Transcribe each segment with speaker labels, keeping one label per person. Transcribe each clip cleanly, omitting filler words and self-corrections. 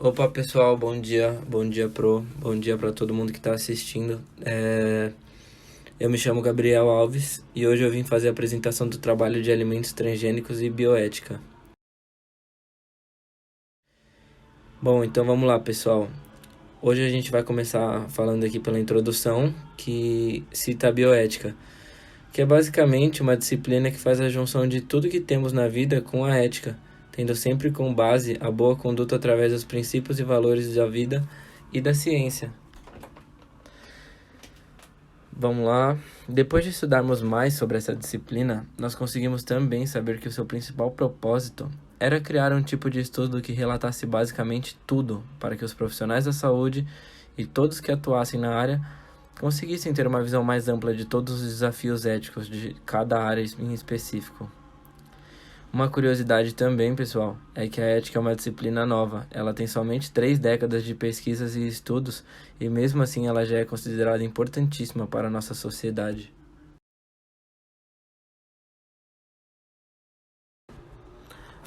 Speaker 1: Opa pessoal, bom dia bom dia para todo mundo que está assistindo. Eu me chamo Gabriel Alves e hoje eu vim fazer a apresentação do trabalho de alimentos transgênicos e bioética. Bom, então vamos lá pessoal. Hoje a gente vai começar falando aqui pela introdução que cita a bioética, que é basicamente uma disciplina que faz a junção de tudo que temos na vida com a ética, tendo sempre como base a boa conduta através dos princípios e valores da vida e da ciência. Vamos lá. Depois de estudarmos mais sobre essa disciplina, nós conseguimos também saber que o seu principal propósito era criar um tipo de estudo que relatasse basicamente tudo, para que os profissionais da saúde e todos que atuassem na área conseguissem ter uma visão mais ampla de todos os desafios éticos de cada área em específico. Uma curiosidade também, pessoal, é que a ética é uma disciplina nova. Ela tem somente 3 décadas de pesquisas e estudos, e mesmo assim ela já é considerada importantíssima para a nossa sociedade.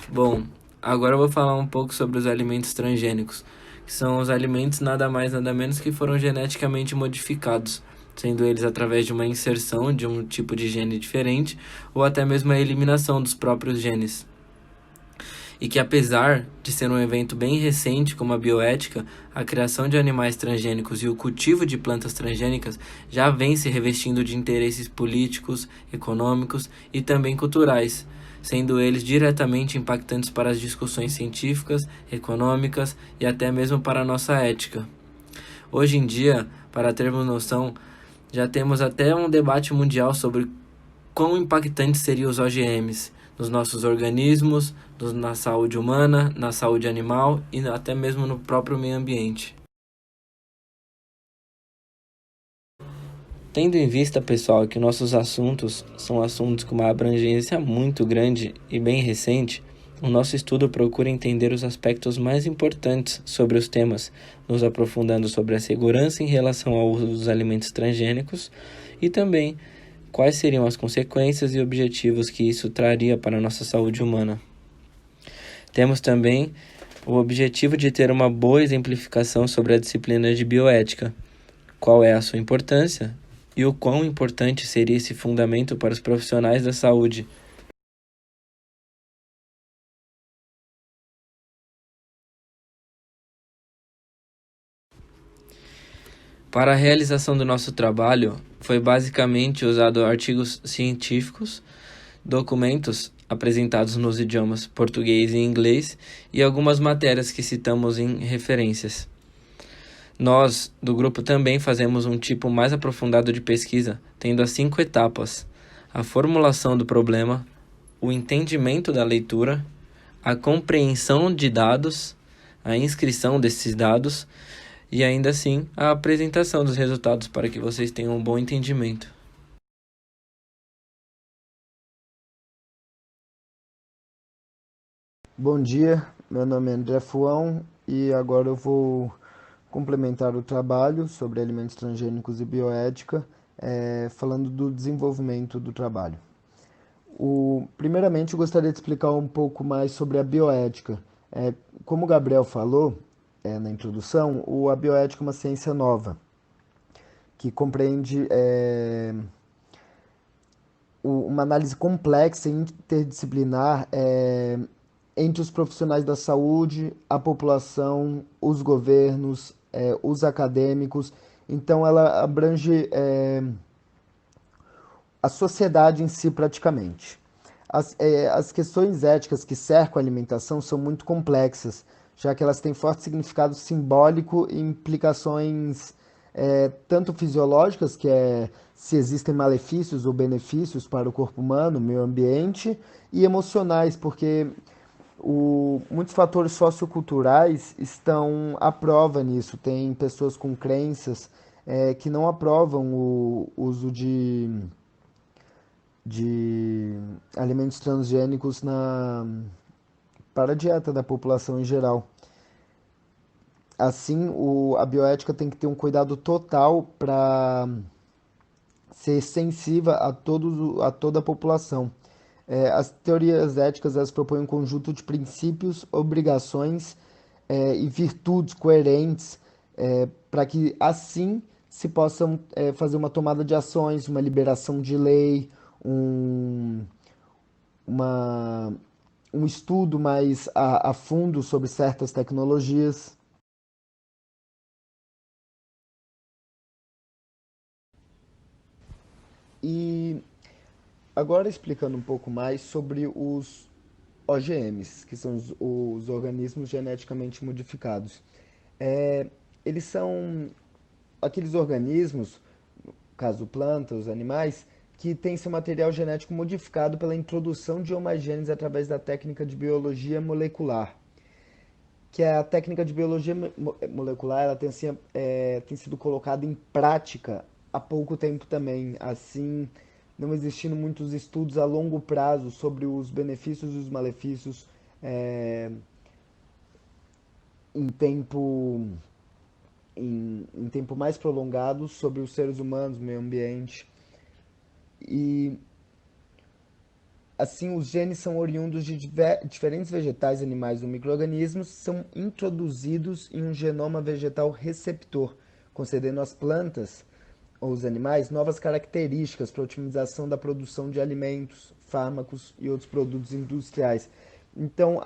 Speaker 1: Bom, agora eu vou falar um pouco sobre os alimentos transgênicos, que são os alimentos nada mais nada menos que foram geneticamente modificados, sendo eles através de uma inserção de um tipo de gene diferente ou até mesmo a eliminação dos próprios genes. E que apesar de ser um evento bem recente como a bioética, a criação de animais transgênicos e o cultivo de plantas transgênicas já vem se revestindo de interesses políticos, econômicos e também culturais, sendo eles diretamente impactantes para as discussões científicas, econômicas e até mesmo para a nossa ética. Hoje em dia, para termos noção, já temos até um debate mundial sobre quão impactantes seriam os OGMs nos nossos organismos, na saúde humana, na saúde animal e até mesmo no próprio meio ambiente. Tendo em vista, pessoal, que nossos assuntos são assuntos com uma abrangência muito grande e bem recente, o nosso estudo procura entender os aspectos mais importantes sobre os temas, nos aprofundando sobre a segurança em relação ao uso dos alimentos transgênicos e também quais seriam as consequências e objetivos que isso traria para a nossa saúde humana. Temos também o objetivo de ter uma boa exemplificação sobre a disciplina de bioética, qual é a sua importância e o quão importante seria esse fundamento para os profissionais da saúde. Para a realização do nosso trabalho, foi basicamente usado artigos científicos, documentos apresentados nos idiomas português e inglês e algumas matérias que citamos em referências. Nós, do grupo, também fazemos um tipo mais aprofundado de pesquisa, tendo as 5 etapas: a formulação do problema, o entendimento da leitura, a compreensão de dados, a inscrição desses dados e ainda assim a apresentação dos resultados para que vocês tenham um bom entendimento.
Speaker 2: Bom dia, meu nome é André Fuão e agora eu vou complementar o trabalho sobre alimentos transgênicos e bioética, falando do desenvolvimento do trabalho. Primeiramente, eu gostaria de explicar um pouco mais sobre a bioética. Como o Gabriel falou na introdução, a bioética é uma ciência nova que compreende uma análise complexa e interdisciplinar entre os profissionais da saúde, a população, os governos, os acadêmicos. Então, ela abrange a sociedade em si praticamente. As questões éticas que cercam a alimentação são muito complexas, já que elas têm forte significado simbólico e implicações tanto fisiológicas, que é se existem malefícios ou benefícios para o corpo humano, o meio ambiente, e emocionais, porque muitos fatores socioculturais estão à prova nisso. Tem pessoas com crenças que não aprovam o uso de alimentos transgênicos para a dieta da população em geral. Assim, a bioética tem que ter um cuidado total para ser sensível a toda a população. As teorias éticas elas propõem um conjunto de princípios, obrigações e virtudes coerentes, para que assim se possam fazer uma tomada de ações, uma liberação de lei, um, uma, um estudo mais a fundo sobre certas tecnologias. E agora explicando um pouco mais sobre os OGMs, que são os organismos geneticamente modificados. É, eles são aqueles organismos, no caso plantas, animais, que têm seu material genético modificado pela introdução de uma genes através da técnica de biologia molecular. Que é a técnica de biologia molecular, ela tem, assim, tem sido colocada em prática há pouco tempo também. Assim, não existindo muitos estudos a longo prazo sobre os benefícios e os malefícios é, em tempo em tempo mais prolongado sobre os seres humanos, meio ambiente. E assim, os genes são oriundos de diferentes vegetais, animais ou micro-organismos, são introduzidos em um genoma vegetal receptor, concedendo às plantas ou os animais novas características para a otimização da produção de alimentos, fármacos e outros produtos industriais. Então,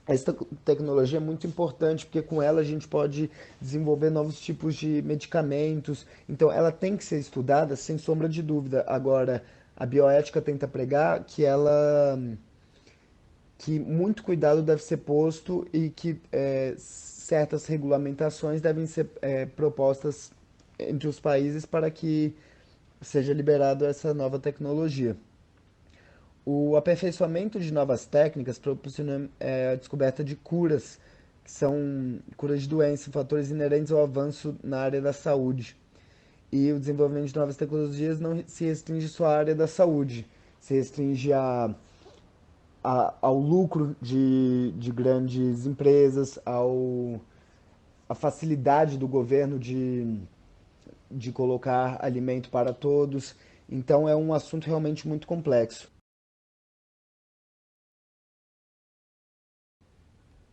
Speaker 2: essa tecnologia é muito importante porque com ela a gente pode desenvolver novos tipos de medicamentos. Então, ela tem que ser estudada sem sombra de dúvida. Agora, a bioética tenta pregar que muito cuidado deve ser posto e que certas regulamentações devem ser propostas entre os países para que seja liberado essa nova tecnologia. O aperfeiçoamento de novas técnicas proporciona a descoberta de curas, que são curas de doenças, fatores inerentes ao avanço na área da saúde. E o desenvolvimento de novas tecnologias não se restringe só à área da saúde, se restringe ao lucro de grandes empresas, à facilidade do governo de colocar alimento para todos. Então é um assunto realmente muito complexo.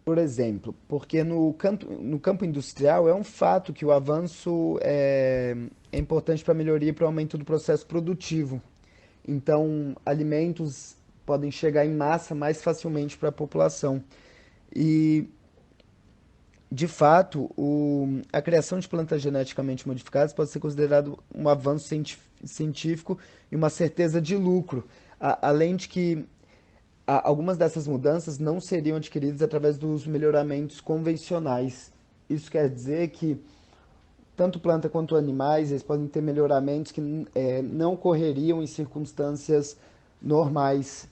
Speaker 2: Por exemplo, porque no campo industrial é um fato que o avanço é importante para a melhoria e para o aumento do processo produtivo. Então, alimentos podem chegar em massa mais facilmente para a população. E, de fato, a criação de plantas geneticamente modificadas pode ser considerado um avanço científico e uma certeza de lucro, além de que algumas dessas mudanças não seriam adquiridas através dos melhoramentos convencionais. Isso quer dizer que tanto planta quanto animais eles podem ter melhoramentos que não ocorreriam em circunstâncias normais.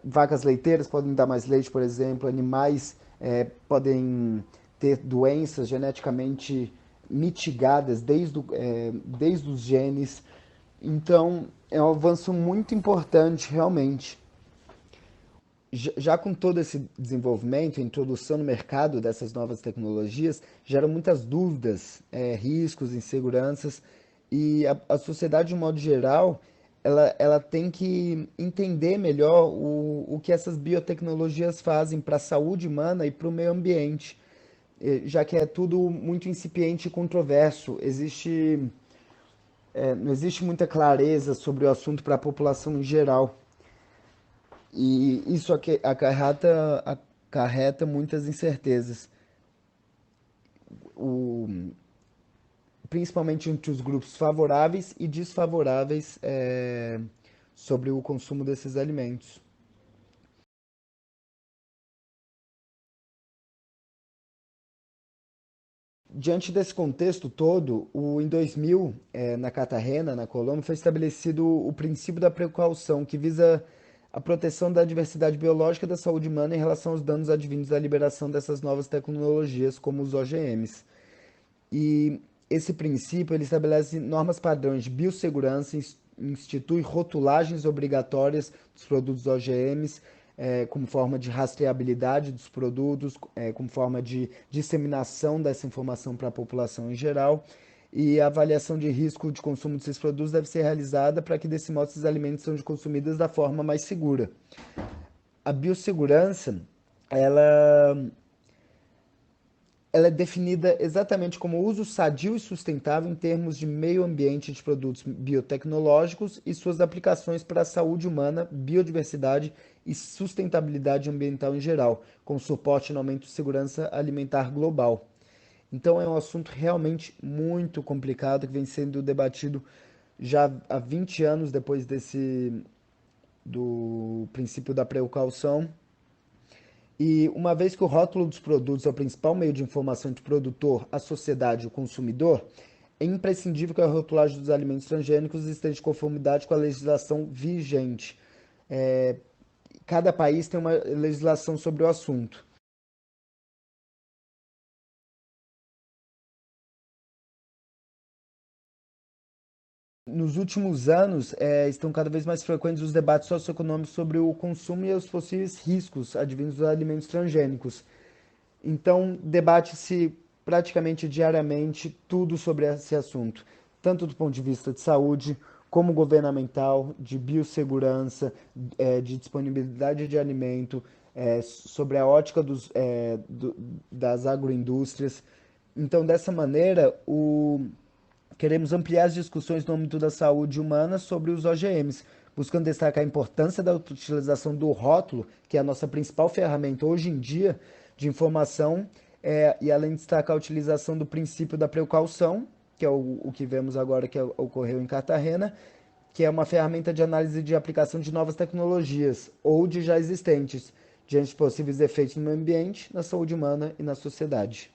Speaker 2: Vacas leiteiras podem dar mais leite, por exemplo, animais podem ter doenças geneticamente mitigadas desde os genes. Então, é um avanço muito importante, realmente. Já com todo esse desenvolvimento, a introdução no mercado dessas novas tecnologias, geram muitas dúvidas, riscos, inseguranças, e a sociedade, de um modo geral, ela tem que entender melhor o que essas biotecnologias fazem para a saúde humana e para o meio ambiente, já que é tudo muito incipiente e controverso. Não existe muita clareza sobre o assunto para a população em geral. E isso acarreta muitas incertezas, o, principalmente entre os grupos favoráveis e desfavoráveis sobre o consumo desses alimentos. Diante desse contexto todo, em 2000, na Cartagena, na Colômbia, foi estabelecido o princípio da precaução, que visa a proteção da diversidade biológica e da saúde humana em relação aos danos advindos da liberação dessas novas tecnologias, como os OGMs. E esse princípio ele estabelece normas padrões de biossegurança, institui rotulagens obrigatórias dos produtos OGMs, como forma de rastreabilidade dos produtos, como forma de disseminação dessa informação para a população em geral. E a avaliação de risco de consumo desses produtos deve ser realizada para que, desse modo, esses alimentos sejam consumidos da forma mais segura. A biossegurança, ela ela é definida exatamente como uso sadio e sustentável em termos de meio ambiente de produtos biotecnológicos e suas aplicações para a saúde humana, biodiversidade e sustentabilidade ambiental em geral, com suporte no aumento de segurança alimentar global. Então é um assunto realmente muito complicado que vem sendo debatido já há 20 anos depois desse do princípio da precaução. E uma vez que o rótulo dos produtos é o principal meio de informação entre o produtor, a sociedade e o consumidor, é imprescindível que a rotulagem dos alimentos transgênicos esteja de conformidade com a legislação vigente. É, cada país tem uma legislação sobre o assunto. Nos últimos anos, estão cada vez mais frequentes os debates socioeconômicos sobre o consumo e os possíveis riscos advindos dos alimentos transgênicos. Então, debate-se praticamente diariamente tudo sobre esse assunto, tanto do ponto de vista de saúde, como governamental, de biossegurança, de disponibilidade de alimento, sobre a ótica das agroindústrias. Então, dessa maneira, queremos ampliar as discussões no âmbito da saúde humana sobre os OGMs, buscando destacar a importância da utilização do rótulo, que é a nossa principal ferramenta hoje em dia de informação, e além de destacar a utilização do princípio da precaução, que é o que vemos agora que ocorreu em Cartagena, que é uma ferramenta de análise de aplicação de novas tecnologias ou de já existentes, diante de possíveis efeitos no meio ambiente, na saúde humana e na sociedade.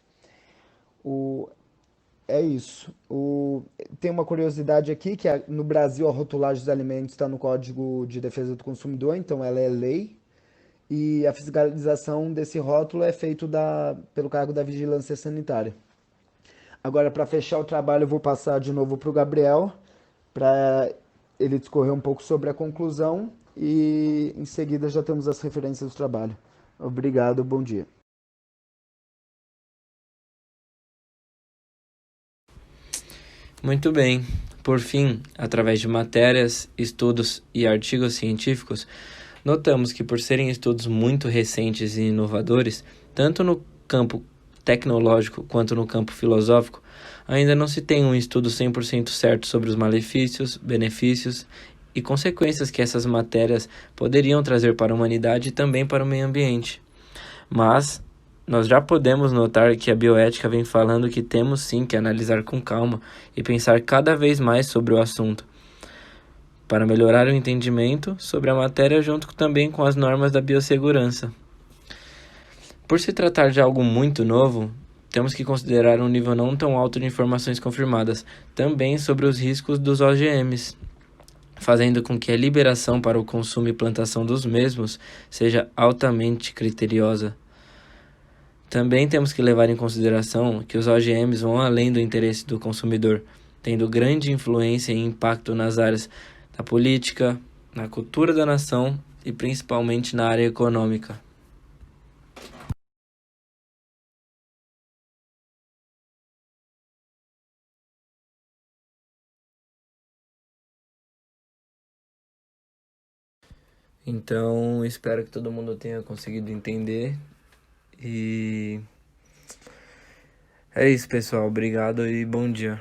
Speaker 2: O, É isso. Tem uma curiosidade aqui, que no Brasil a rotulagem dos alimentos está no Código de Defesa do Consumidor, então ela é lei, e a fiscalização desse rótulo é feito pelo cargo da Vigilância Sanitária. Agora, para fechar o trabalho, eu vou passar de novo para o Gabriel, para ele discorrer um pouco sobre a conclusão, e em seguida já temos as referências do trabalho. Obrigado, bom dia.
Speaker 1: Muito bem. Por fim, através de matérias, estudos e artigos científicos, notamos que, por serem estudos muito recentes e inovadores, tanto no campo tecnológico quanto no campo filosófico, ainda não se tem um estudo 100% certo sobre os malefícios, benefícios e consequências que essas matérias poderiam trazer para a humanidade e também para o meio ambiente. Mas nós já podemos notar que a bioética vem falando que temos sim que analisar com calma e pensar cada vez mais sobre o assunto, para melhorar o entendimento sobre a matéria junto também com as normas da biossegurança. Por se tratar de algo muito novo, temos que considerar um nível não tão alto de informações confirmadas, também sobre os riscos dos OGMs, fazendo com que a liberação para o consumo e plantação dos mesmos seja altamente criteriosa. Também temos que levar em consideração que os OGMs vão além do interesse do consumidor, tendo grande influência e impacto nas áreas da política, na cultura da nação e principalmente na área econômica. Então, espero que todo mundo tenha conseguido entender e é isso, pessoal. Obrigado e bom dia.